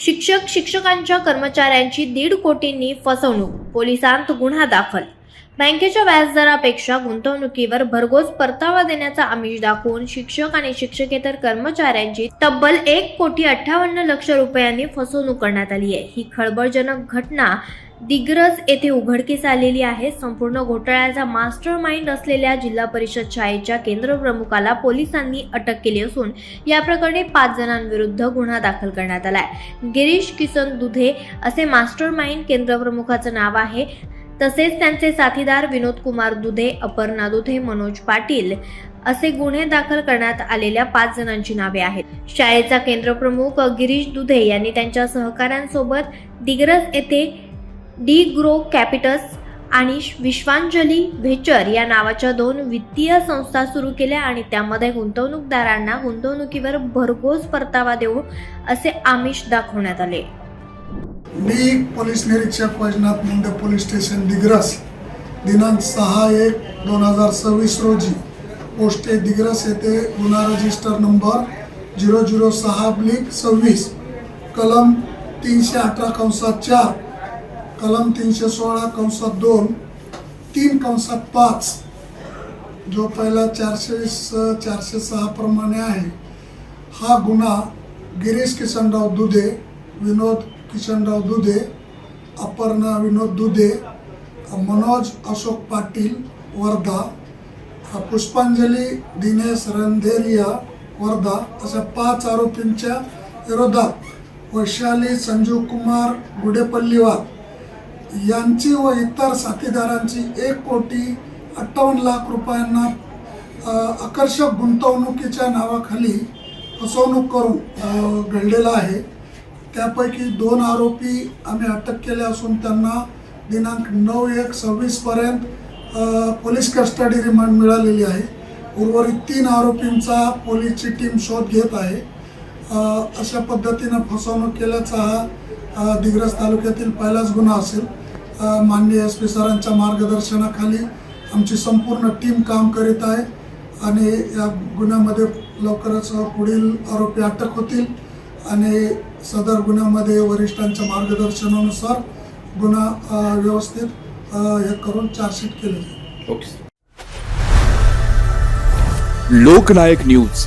शिक्षकांच्या कर्मचाऱ्यांची 1.5 कोटींनी फसवणूक, पोलिसांत गुन्हा दाखल। बँकेच्या व्याजदरापेक्षा गुंतवणुकीवर भरघोस परतावा देण्याचा आमिष दाखवून शिक्षक आणि शिक्षकेतर कर्मचाऱ्यांची तब्बल 1,58,00,000 रुपयांनी फसवणूक करण्यात आली आहे। ही खळबळजनक घटना दिग्रस येथे उघडकीस आलेली आहे। संपूर्ण घोटाळ्याचा मास्टर माइंड असलेल्या जिल्हा परिषद शाळेच्या केंद्रप्रमुखाला पोलिसांनी अटक केली असून या प्रकरणी 5 जणांविरुद्ध गुन्हा दाखल करण्यात आलाय। गिरीश किसन दुधे असे मास्टर माइंड केंद्रप्रमुखाचं नाव आहे। तसेच त्यांचे साथीदार विनोद कुमार दुधे, अपर्णा दुधे, मनोज पाटील असे गुन्हे दाखल करण्यात आलेल्या 5 जणांची नावे आहेत। शाळेचा केंद्रप्रमुख गिरीश दुधे यांनी त्यांच्या सहकाऱ्यांसोबत दिग्रस येथे डी ग्रो कॅपिटल्स आणि विश्वांजली व्हेंचर या नावाच्या 2 वित्तीय संस्था सुरू केल्या आणि त्यामध्ये गुंतवणूकदारांना गुंतवणुकीवर भरघोस परतावा देऊ असे आमिष दाखवण्यात आले। मी पोलीस निरीक्षक वैजनाथ मुंडे पोलीस स्टेशन दिग्रस दिनांक 6/1/2026 रोजी पोस्ट दिग्रस येथे गुन्हा रजिस्टर नंबर 006/26 कलम 318(4) कलम 316(2) 3(5) जो पहिला 406 प्रमाणे आहे। हा गुन्हा गिरीश किसनराव दुधे, विनोद किशनराव दुधे, अपर्णा विनोद दुधे, मनोज अशोक पाटील वर्धा, पुष्पांजली दिनेश रंधेरिया वर्धा अशा 5 आरोपींच्या विरोधात वैशाली संजीव कुमार गुडेपल्लीवार यांची व इतर साथीदारांची 1,58,00,000 रुपयांना आकर्षक गुंतवणुकीच्या नावाखाली फसवणूक करून घडलेला आहे। त्यापैकी 2 आरोपी आम्ही अटक केले असून त्यांना दिनांक 9/1/26 पर्यंत पोलीस कस्टडी रिमांड मिळालेली आहे। उर्वरित 3 आरोपींचा पोलीसची टीम शोध घेत आहे। अशा पद्धतीने फसवणूक केल्याचा हा दिग्रस तालुक्यातील पहिलाच गुन्हा असेल। माननीय SP सरांच्या मार्गदर्शनाखाली आमची संपूर्ण टीम काम करीत आहे आणि या गुन्ह्यामध्ये लवकरच पुढील आरोपी अटक होतील आणि सदर गुन्ह्यामध्ये वरिष्ठांच्या मार्गदर्शनानुसार गुन्हा व्यवस्थित हे करून चार्जशीट केले जाईल। लोकनायक न्यूज